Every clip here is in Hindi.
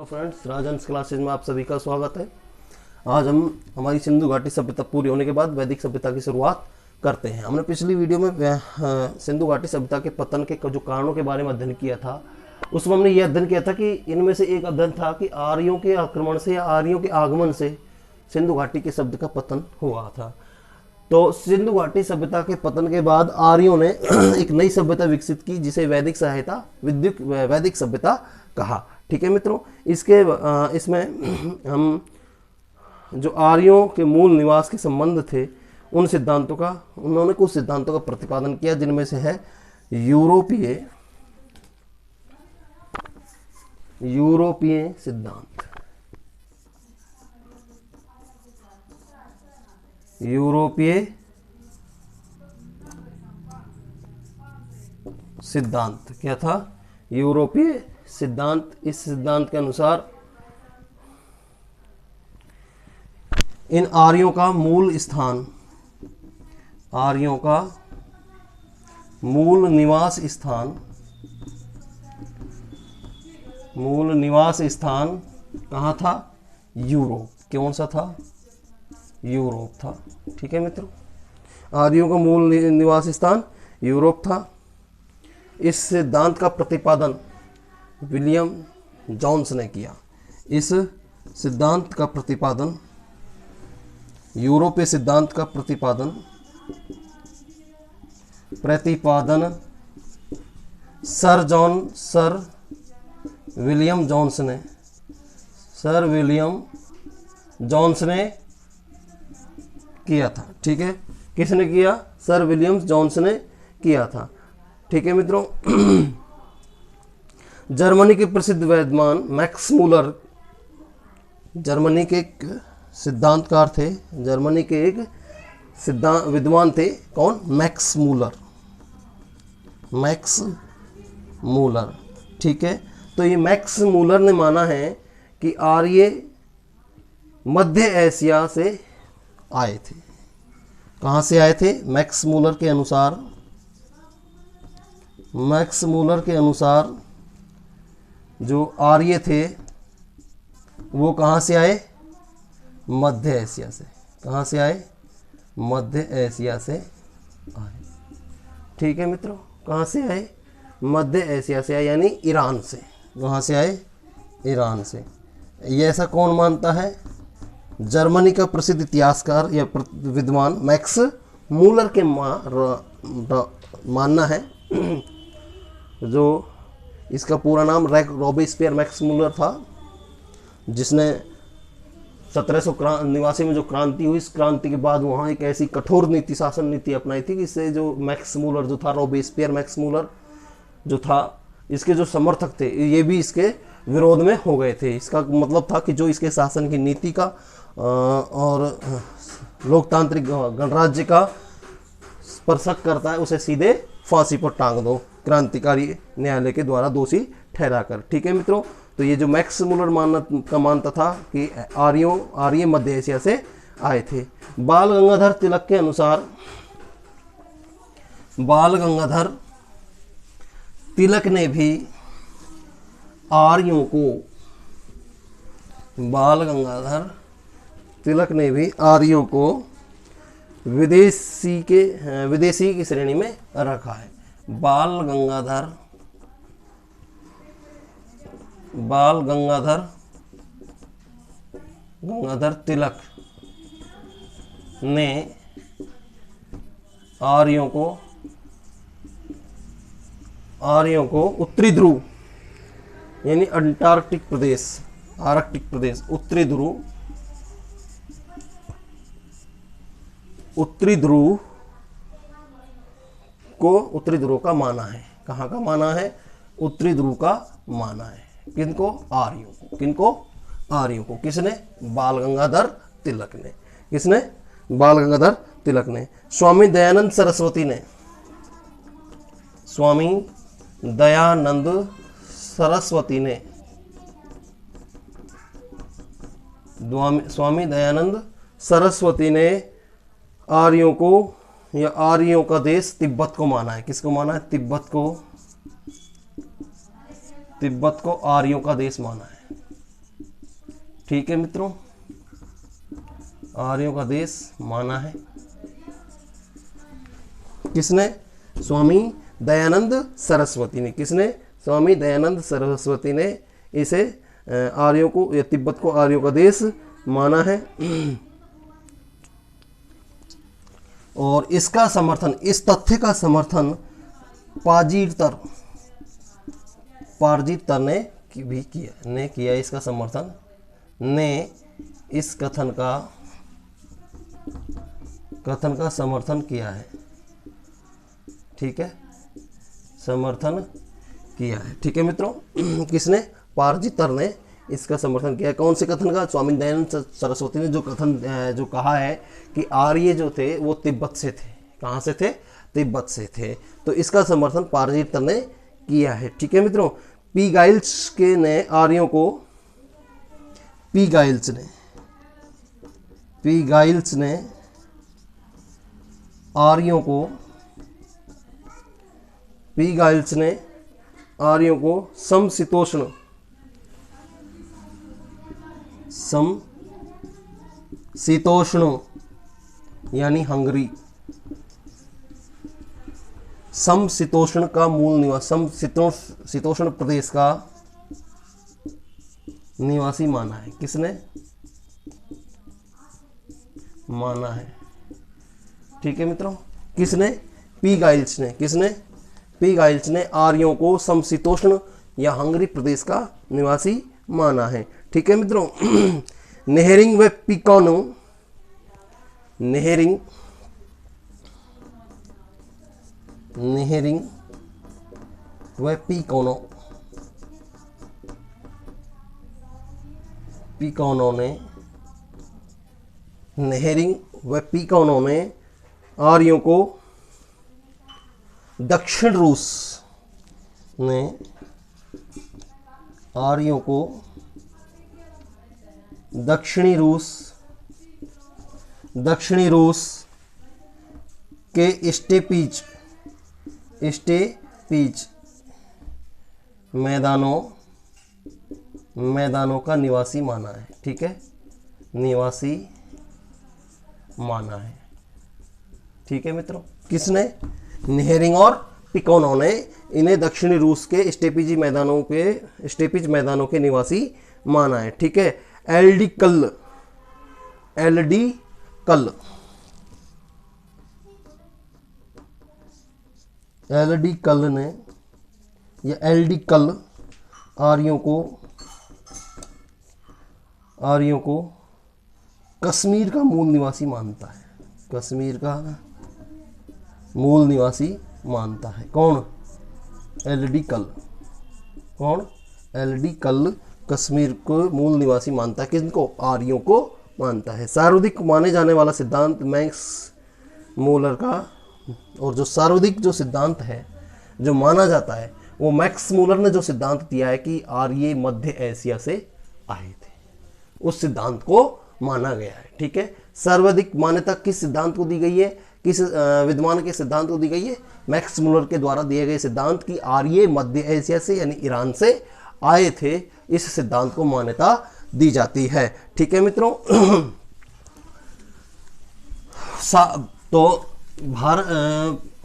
फ्रेंड्स, राजहंस क्लासेज में आप सभी का स्वागत है। आज हम हमारी सिंधु घाटी सभ्यता पूरी होने के बाद वैदिक सभ्यता की शुरुआत करते हैं। हमने पिछली वीडियो में सिंधु घाटी सभ्यता के पतन के जो कारणों के बारे में अध्ययन किया था। उसमें हमने ये अध्ययन किया था कि इनमें से एक अध्ययन था कि आर्यों के आक्रमण से या आर्यों के आगमन से सिंधु घाटी के शब्द का पतन हुआ था। तो सिंधु घाटी सभ्यता के पतन के बाद आर्यों ने एक नई सभ्यता विकसित की जिसे वैदिक सभ्यता कहा। ठीक है मित्रों, इसमें हम जो आर्यों के मूल निवास के संबंध थे उन्होंने कुछ सिद्धांतों का प्रतिपादन किया, जिनमें से है यूरोपीय सिद्धांत। यूरोपीय सिद्धांत क्या था? यूरोपीय सिद्धांत। इस सिद्धांत के अनुसार इन आर्यों का मूल निवास स्थान कहाँ था? यूरोप। कौन सा था? यूरोप था। ठीक है मित्रों, आर्यों का मूल निवास स्थान यूरोप था। इस सिद्धांत का प्रतिपादन विलियम जोन्स ने किया। इस सिद्धांत का प्रतिपादन, यूरोपीय सिद्धांत का प्रतिपादन सर विलियम जोन्स ने किया था। ठीक है, किसने किया? सर विलियम जोन्स ने किया था। ठीक है मित्रों, जर्मनी के प्रसिद्ध विद्वान मैक्स मूलर, जर्मनी के एक सिद्धांतकार थे, जर्मनी के एक विद्वान थे। कौन? Max Muller. ठीक है, तो ये मैक्स मूलर ने माना है कि आर्य मध्य एशिया से आए थे। कहाँ से आए थे? मैक्स मूलर के अनुसार जो आर्य थे वो कहाँ से आए? मध्य एशिया से। कहाँ से आए? मध्य एशिया से आए। ठीक है मित्रों, कहाँ से आए? मध्य एशिया से आए, यानी ईरान से। कहाँ से आए? ईरान से। ये ऐसा कौन मानता है? जर्मनी का प्रसिद्ध इतिहासकार या विद्वान मैक्स मूलर के मानना है। जो इसका पूरा नाम रॉबेस्पियर मैक्स मूलर था, जिसने 1789 में जो क्रांति हुई, इस क्रांति के बाद वहाँ एक ऐसी कठोर शासन नीति अपनाई थी कि इससे जो मैक्स मूलर जो था, रॉबेस्पियर मैक्स मूलर जो था, इसके जो समर्थक थे ये भी इसके विरोध में हो गए थे। इसका मतलब था कि जो इसके शासन की नीति का और लोकतांत्रिक गणराज्य का स्पर्शक करता है उसे सीधे फांसी पर टांग दो, क्रांतिकारी न्यायालय के द्वारा दोषी ठहराकर। ठीक है मित्रों, तो ये जो मैक्स मूलर मानता था कि आर्य मध्य एशिया से आए थे। बाल गंगाधर तिलक के अनुसार, बाल गंगाधर तिलक ने भी आर्यों को विदेशी की श्रेणी में रखा है। बाल गंगाधर तिलक ने आर्यों को उत्तरी ध्रुव यानी आर्कटिक उत्तरी ध्रुव का माना है। कहाँ का माना है? उत्तरी ध्रुव का माना है। किनको? आर्यों को। किसने? बाल गंगाधर तिलक ने। किसने? बाल गंगाधर तिलक ने। स्वामी दयानंद सरस्वती ने आर्यों को या आर्यों का देश तिब्बत को माना है। किसको माना है? तिब्बत को आर्यों का देश माना है। ठीक है मित्रों, आर्यों का देश माना है। किसने? स्वामी दयानंद सरस्वती ने। किसने? स्वामी दयानंद सरस्वती ने इसे आर्यों को या तिब्बत को आर्यों का देश माना है। और इसका समर्थन, इस तथ्य का समर्थन पार्जितर ने भी किया, इसका समर्थन ने इस कथन का समर्थन किया है। ठीक है, समर्थन किया है। ठीक है मित्रों, किसने? पार्जितर ने इसका समर्थन किया। कौन से कथन का? स्वामी दयानंद सरस्वती ने जो कहा है कि आर्य जो थे वो तिब्बत से थे। कहाँ से थे? तिब्बत से थे। तो इसका समर्थन पार्जितर ने किया है। ठीक है मित्रों, पी गाइल्स ने आर्यों को पी गाइल्स ने आर्यों को समशीतोष्ण यानी हंगरी, समशीतोष्ण का मूल निवास, समशीतोष्ण प्रदेश का निवासी माना है। किसने? माना है। ठीक है मित्रों, किसने? पी गाइल्स ने। किसने? पी गाइल्स ने आर्यों को समशीतोष्ण या हंगरी प्रदेश का निवासी माना है। ठीक है मित्रों, नेहरिंग व पिकोनो, नेहरिंग व पिकोनो ने आर्यों को दक्षिणी रूस के स्टेपीज मैदानों का निवासी माना है। ठीक है, निवासी माना है। ठीक है मित्रों, किसने? नेहरिंग और पिकोनो ने इन्हें दक्षिणी रूस के स्टेपीज मैदानों के निवासी माना है। ठीक है, एल डी कल आर्यों को कश्मीर का मूल निवासी मानता है। कश्मीर का मूल निवासी मानता है। कौन? एल डी कल कश्मीर को मूल निवासी मानता है। किनको? आर्यों को मानता है। सर्वाधिक माने जाने वाला सिद्धांत मैक्स मूलर का, और जो सर्वाधिक जो सिद्धांत है जो माना जाता है वो मैक्स मूलर ने जो सिद्धांत दिया है कि आर्य मध्य एशिया से आए थे, उस सिद्धांत को माना गया है। ठीक है, सर्वाधिक मान्यता किस सिद्धांत को दी गई है? किस विद्वान के सिद्धांत को दी गई है? मैक्स मूलर के द्वारा दिए गए सिद्धांत कि आर्य मध्य एशिया से यानी ईरान से आए थे, इस सिद्धांत को मान्यता दी जाती है। ठीक है मित्रों, तो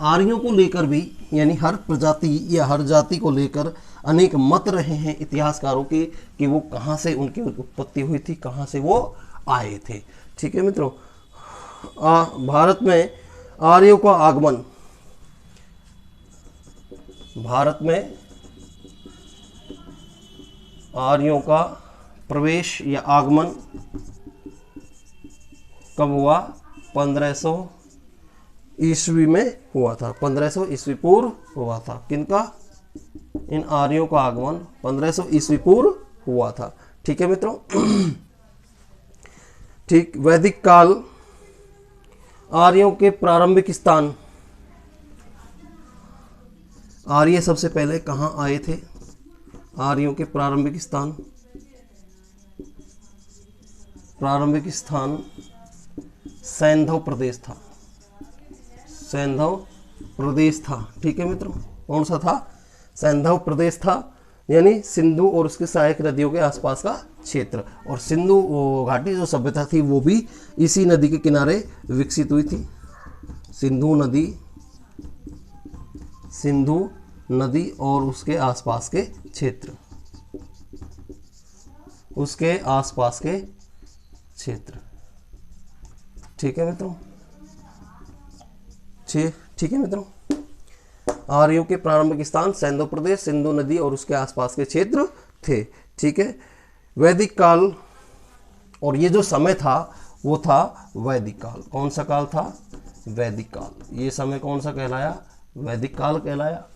आर्यों को लेकर भी यानी हर प्रजाति या हर जाति को लेकर अनेक मत रहे हैं इतिहासकारों के कि वो कहाँ से उनकी उत्पत्ति हुई थी, कहाँ से वो आए थे। ठीक है मित्रों, भारत में आर्यों का आगमन, भारत में आर्यों का प्रवेश या आगमन कब हुआ? 1500 ईस्वी में हुआ था। 1500 ईस्वी पूर्व हुआ था। किनका? इन आर्यों का आगमन 1500 ईस्वी पूर्व हुआ था। ठीक है मित्रों, ठीक, वैदिक काल आर्यों के प्रारंभिक स्थान, आर्य सबसे पहले कहाँ आए थे? आर्यों के प्रारंभिक स्थान सैंधव प्रदेश था। सैंधव प्रदेश था। ठीक है मित्रों, कौन सा था? सैंधव प्रदेश था, यानी सिंधु और उसके सहायक नदियों के आसपास का क्षेत्र। और सिंधु घाटी जो सभ्यता थी वो भी इसी नदी के किनारे विकसित हुई थी। सिंधु नदी और उसके आसपास के क्षेत्र, ठीक है मित्रों। ठीक है मित्रों, आर्यों के प्रारंभिक स्थान सैंधव प्रदेश, सिंधु नदी और उसके आसपास के क्षेत्र थे। ठीक है, वैदिक काल, और ये जो समय था वो था वैदिक काल। कौन सा काल था? वैदिक काल। ये समय कौन सा कहलाया? वैदिक काल कहलाया।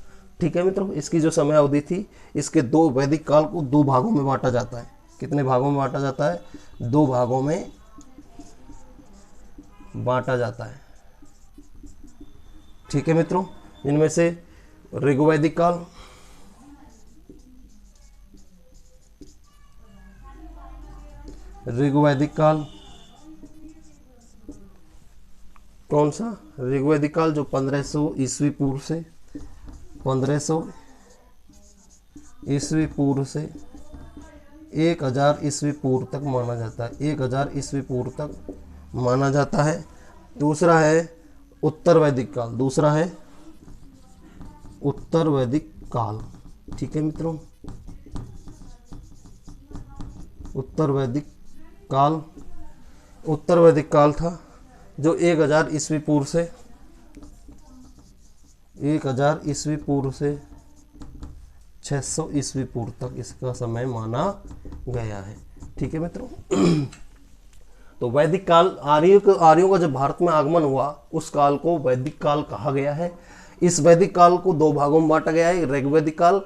ठीक है मित्रों, इसकी जो समय अवधि थी, इसके दो, वैदिक काल को 2 भागों में बांटा जाता है। कितने भागों में बांटा जाता है? 2 भागों में बांटा जाता है। ठीक है मित्रों, इनमें से ऋग्वैदिक काल, कौन सा? ऋग्वैदिक काल जो 1500 ईस्वी पूर्व से 1000 ईस्वी पूर्व तक माना जाता है। 1000 ईस्वी पूर्व तक माना जाता है। दूसरा है उत्तर वैदिक काल। ठीक है मित्रों, उत्तर वैदिक काल था जो 1000 ईस्वी पूर्व से 600 ईस्वी पूर्व तक इसका समय माना गया है। ठीक है मित्रों, तो वैदिक काल, आर्यों का जब भारत में आगमन हुआ उस काल को वैदिक काल कहा गया है। इस वैदिक काल को 2 भागों में बांटा गया है। ऋग्वैदिक काल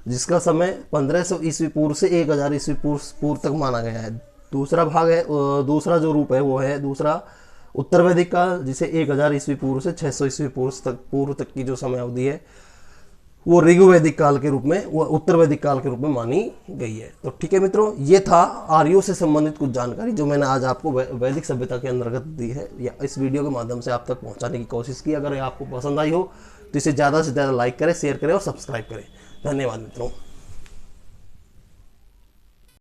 जिसका समय 1500 ईस्वी पूर्व से 1000 ईस्वी पूर्व तक माना गया है। दूसरा भाग है, दूसरा जो रूप है वो है दूसरा उत्तर वैदिक काल, जिसे 1000 ईस्वी पूर्व से 600 ईस्वी पूर्व तक की जो समय अवधि है वो ऋग्वैदिक काल के रूप में, वो उत्तर वैदिक काल के रूप में मानी गई है। तो ठीक है मित्रों, ये था आर्यों से संबंधित कुछ जानकारी जो मैंने आज आपको वैदिक सभ्यता के अंतर्गत दी है, या इस वीडियो के माध्यम से आप तक पहुंचाने की कोशिश की। अगर आपको पसंद आई हो तो इसे ज़्यादा से ज़्यादा लाइक करें, शेयर करें और सब्सक्राइब करें। धन्यवाद मित्रों।